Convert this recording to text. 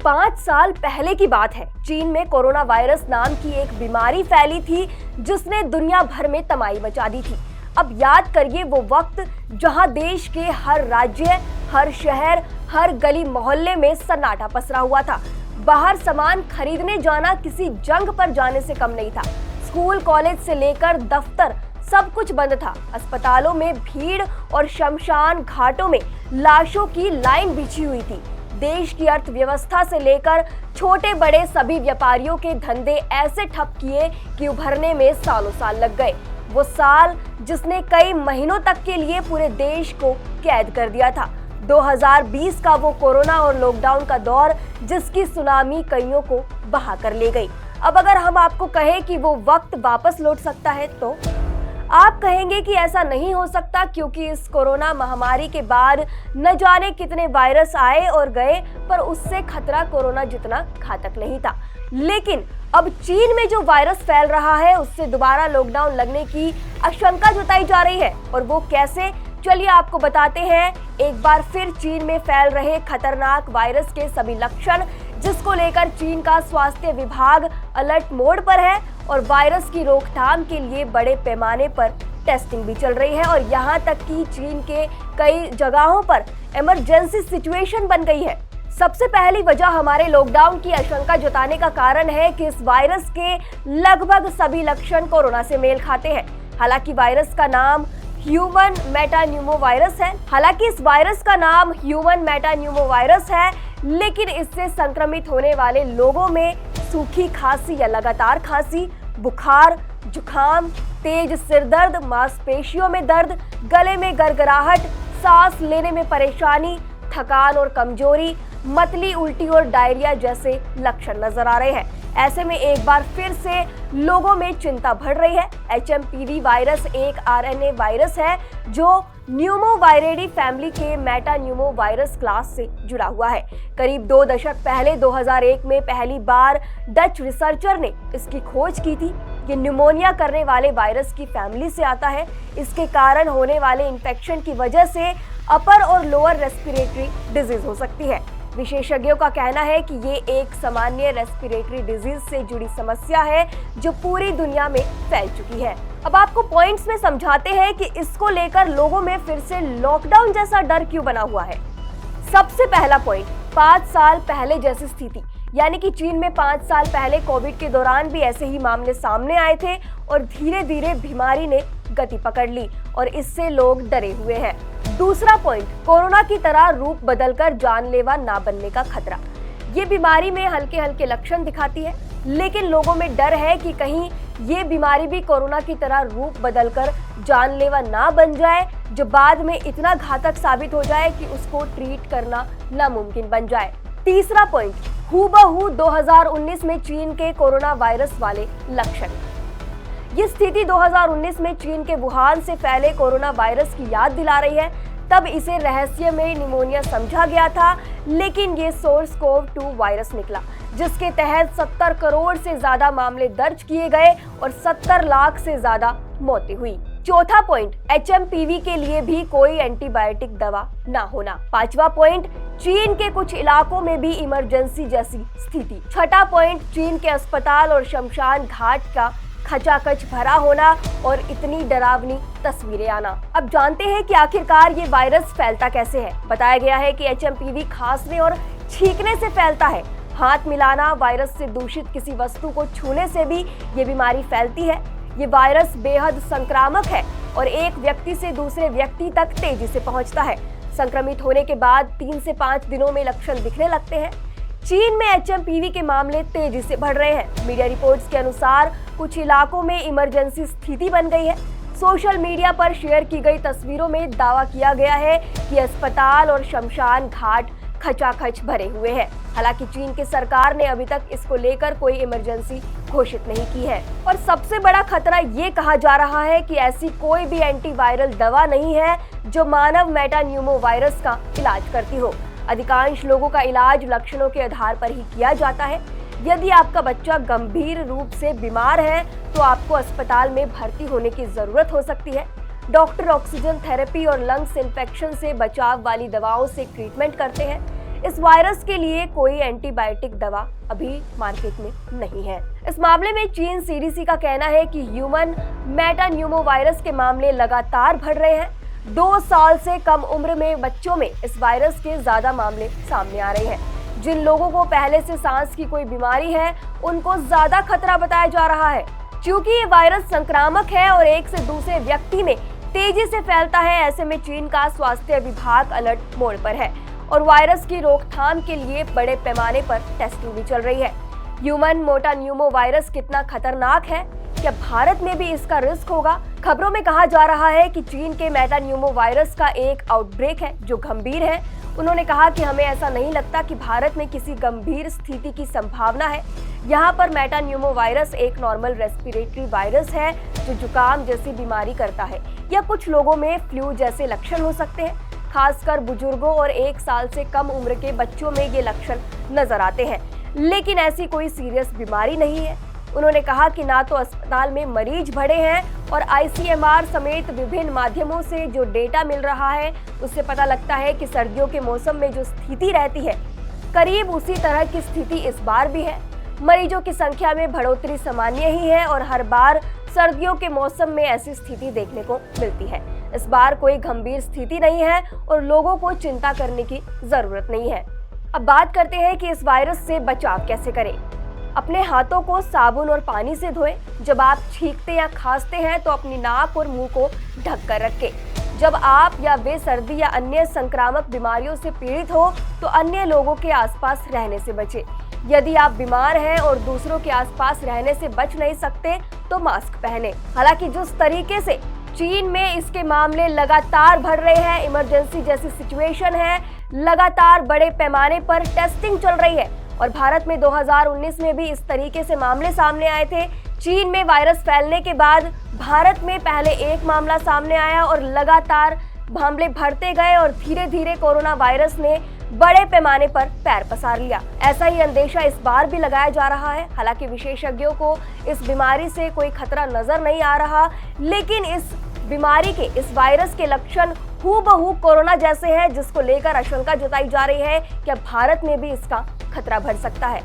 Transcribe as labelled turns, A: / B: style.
A: 5 साल पहले की बात है। चीन में कोरोना वायरस नाम की एक बीमारी फैली थी जिसने दुनिया भर में तबाही मचा दी थी। अब याद करिए वो वक्त जहां देश के हर राज्य, हर शहर, हर गली मोहल्ले में सन्नाटा पसरा हुआ था। बाहर सामान खरीदने जाना किसी जंग पर जाने से कम नहीं था। स्कूल, कॉलेज से लेकर दफ्तर सब कुछ बंद था। अस्पतालों में भीड़ और शमशान घाटों में लाशों की लाइन बिछी हुई थी। देश की अर्थव्यवस्था से लेकर छोटे बड़े सभी व्यापारियों के धंधे ऐसे ठप किए कि उभरने में सालों साल लग गए। वो साल जिसने कई महीनों तक के लिए पूरे देश को कैद कर दिया था। 2020 का वो कोरोना और लॉकडाउन का दौर जिसकी सुनामी कईयों को बहा कर ले गई। अब अगर हम आपको कहें कि वो वक्त वापस लौट सकता है तो आप कहेंगे कि ऐसा नहीं हो सकता, क्योंकि इस कोरोना महामारी के बाद न जाने कितने वायरस आए और गए, पर उससे खतरा कोरोना जितना घातक नहीं था। लेकिन अब चीन में जो वायरस फैल रहा है उससे दोबारा लॉकडाउन लगने की आशंका जताई जा रही है। और वो कैसे, चलिए आपको बताते हैं। एक बार फिर चीन में फैल रहे खतरनाक वायरस के सभी लक्षण, जिसको लेकर चीन का स्वास्थ्य विभाग अलर्ट मोड पर है और वायरस की रोकथाम के लिए बड़े पैमाने पर टेस्टिंग भी चल रही है। और यहाँ तक कि चीन के कई जगहों पर इमरजेंसी सिचुएशन बन गई है। सबसे पहली वजह हमारे लॉकडाउन की आशंका जताने का कारण है कि इस वायरस के लगभग सभी लक्षण कोरोना से मेल खाते हैं। हालांकि वायरस का नाम ह्यूमन मेटान्यूमोवायरस है, लेकिन इससे संक्रमित होने वाले लोगों में सूखी खांसी या लगातार खांसी, बुखार, जुखाम, तेज सिरदर्द, मांसपेशियों में दर्द, गले में गड़गड़ाहट, सांस लेने में परेशानी, थकान और कमजोरी, मतली, उल्टी और डायरिया जैसे लक्षण नजर आ रहे हैं। ऐसे में एक बार फिर से लोगों में चिंता बढ़ रही है। HMPV वायरस एक RNA वायरस है जो न्यूमोवायरेडी फैमिली के मेटान्यूमोवायरस क्लास से जुड़ा हुआ है। करीब 2 दशक पहले 2001 में पहली बार डच रिसर्चर ने इसकी खोज की थी। ये न्यूमोनिया करने वाले वायरस की फैमिली से आता है। इसके कारण होने वाले इन्फेक्शन की वजह से अपर और लोअर रेस्पिरेटरी डिजीज हो सकती है। विशेषज्ञों का कहना है कि ये एक सामान्य रेस्पिरेटरी डिजीज से जुड़ी समस्या है जो पूरी दुनिया में फैल चुकी है। अब आपको पॉइंट्स में समझाते हैं कि इसको लेकर लोगों में फिर से लॉकडाउन जैसा डर क्यों बना हुआ है। सबसे पहला पॉइंट, 5 साल पहले जैसी स्थिति, यानी कि चीन में 5 साल पहले कोविड के दौरान भी ऐसे ही मामले सामने आए थे और धीरे धीरे बीमारी ने गति पकड़ ली और इससे लोग डरे हुए हैं। दूसरा पॉइंट, कोरोना की तरह रूप बदलकर जानलेवा ना बनने का खतरा। ये बीमारी में हल्के हल्के लक्षण दिखाती है, लेकिन लोगों में डर है कि कहीं ये बीमारी भी कोरोना की तरह रूप बदलकर जानलेवा ना बन जाए, जो बाद में इतना घातक साबित हो जाए कि उसको ट्रीट करना नामुमकिन बन जाए। तीसरा पॉइंट, हूबहू 2019 में चीन के कोरोना वायरस वाले लक्षण। ये स्थिति 2019 में चीन के वुहान से फैले कोरोना वायरस की याद दिला रही है। तब इसे रहस्यमय निमोनिया समझा गया था, लेकिन ये SARS-CoV-2 वायरस निकला, जिसके तहत 70 करोड़ से ज्यादा मामले दर्ज किए गए और 70 लाख से ज्यादा मौतें हुई। चौथा पॉइंट, HMPV के लिए भी कोई एंटीबायोटिक दवा ना होना। पांचवा पॉइंट, चीन के कुछ इलाकों में भी इमरजेंसी जैसी स्थिति। छठा पॉइंट, चीन के अस्पताल और शमशान घाट का खचाखच भरा होना और इतनी डरावनी तस्वीरें आना। अब जानते हैं कि आखिरकार ये वायरस फैलता कैसे है। बताया गया है कि HMPV खांसने और छींकने से फैलता है। हाथ मिलाना, वायरस से दूषित किसी वस्तु को छूने से भी ये बीमारी फैलती है। ये वायरस बेहद संक्रामक है और एक व्यक्ति से दूसरे व्यक्ति तक तेजी से पहुंचता है। संक्रमित होने के बाद 3 से 5 दिनों में लक्षण दिखने लगते हैं। चीन में HMPV के मामले तेजी से बढ़ रहे हैं। मीडिया रिपोर्ट्स के अनुसार कुछ इलाकों में इमरजेंसी स्थिति बन गई है। सोशल मीडिया पर शेयर की गई तस्वीरों में दावा किया गया है कि अस्पताल और शमशान घाट खचाखच भरे हुए हैं। हालांकि चीन की सरकार ने अभी तक इसको लेकर कोई इमरजेंसी घोषित नहीं की है। और सबसे बड़ा खतरा ये कहा जा रहा है कि ऐसी कोई भी एंटीवायरल दवा नहीं है जो मानव मेटान्यूमोवायरस का इलाज करती हो। अधिकांश लोगों का इलाज लक्षणों के आधार पर ही किया जाता है। यदि आपका बच्चा गंभीर रूप से बीमार है तो आपको अस्पताल में भर्ती होने की जरूरत हो सकती है। डॉक्टर ऑक्सीजन थेरेपी और लंग्स इन्फेक्शन से बचाव वाली दवाओं से ट्रीटमेंट करते हैं। इस वायरस के लिए कोई एंटीबायोटिक दवा अभी मार्केट में नहीं है। इस मामले में चीन सीडीसी का कहना है कि ह्यूमन मेटान्यूमोवायरस के मामले लगातार बढ़ रहे हैं। 2 साल से कम उम्र में बच्चों में इस वायरस के ज्यादा मामले सामने आ रहे हैं। जिन लोगों को पहले से सांस की कोई बीमारी है, उनको ज्यादा खतरा बताया जा रहा है। क्योंकि ये वायरस संक्रामक है और एक से दूसरे व्यक्ति में तेजी से फैलता है, ऐसे में चीन का स्वास्थ्य विभाग अलर्ट मोड पर है और वायरस की रोकथाम के लिए बड़े पैमाने पर टेस्टिंग भी चल रही है। ह्यूमन मेटान्यूमोवायरस कितना खतरनाक है, क्या भारत में भी इसका रिस्क होगा? खबरों में कहा जा रहा है कि चीन के मेटान्यूमोवायरस का एक आउटब्रेक है जो गंभीर है। उन्होंने कहा कि हमें ऐसा नहीं लगता कि भारत में किसी गंभीर स्थिति की संभावना है। यहाँ पर मेटान्यूमोवायरस एक नॉर्मल रेस्पिरेटरी वायरस है जो जुकाम जैसी बीमारी करता है या कुछ लोगों में फ्लू जैसे लक्षण हो सकते हैं। खासकर बुजुर्गों और 1 साल से कम उम्र के बच्चों में ये लक्षण नजर आते हैं, लेकिन ऐसी कोई सीरियस बीमारी नहीं है। उन्होंने कहा कि ना तो अस्पताल में मरीज बढ़े हैं और ICMR समेत विभिन्न माध्यमों से जो डेटा मिल रहा है उससे पता लगता है कि सर्दियों के मौसम में जो स्थिति रहती है करीब उसी तरह की स्थिति इस बार भी है। मरीजों की संख्या में बढ़ोतरी सामान्य ही है और हर बार सर्दियों के मौसम में ऐसी स्थिति देखने को मिलती है। इस बार कोई गंभीर स्थिति नहीं है और लोगों को चिंता करने की जरूरत नहीं है। अब बात करते हैं कि इस वायरस से बचाव कैसे करें। अपने हाथों को साबुन और पानी से धोएं। जब आप छींकते या खांसते हैं तो अपनी नाक और मुंह को ढक कर रखें। जब आप या वे सर्दी या अन्य संक्रामक बीमारियों से पीड़ित हो तो अन्य लोगों के आसपास रहने से बचें। यदि आप बीमार हैं और दूसरों के आसपास रहने से बच नहीं सकते तो मास्क पहनें। हालांकि जिस तरीके से चीन में इसके मामले लगातार बढ़ रहे हैं, इमरजेंसी जैसी सिचुएशन है, लगातार बड़े पैमाने पर टेस्टिंग चल रही है और भारत में 2019 में भी इस तरीके से मामले सामने आए थे। चीन में वायरस फैलने के बाद भारत में पहले एक मामला सामने आया और लगातार मामले बढ़ते गए और धीरे धीरे कोरोना वायरस ने बड़े पैमाने पर पैर पसार लिया। ऐसा ही अंदेशा इस बार भी लगाया जा रहा है। हालांकि विशेषज्ञों को इस बीमारी से कोई खतरा नजर नहीं आ रहा, लेकिन इस बीमारी के, इस वायरस के लक्षण हूबहू कोरोना जैसे हैं, जिसको लेकर आशंका जताई जा रही है कि अब भारत में भी इसका खतरा बढ़ सकता है।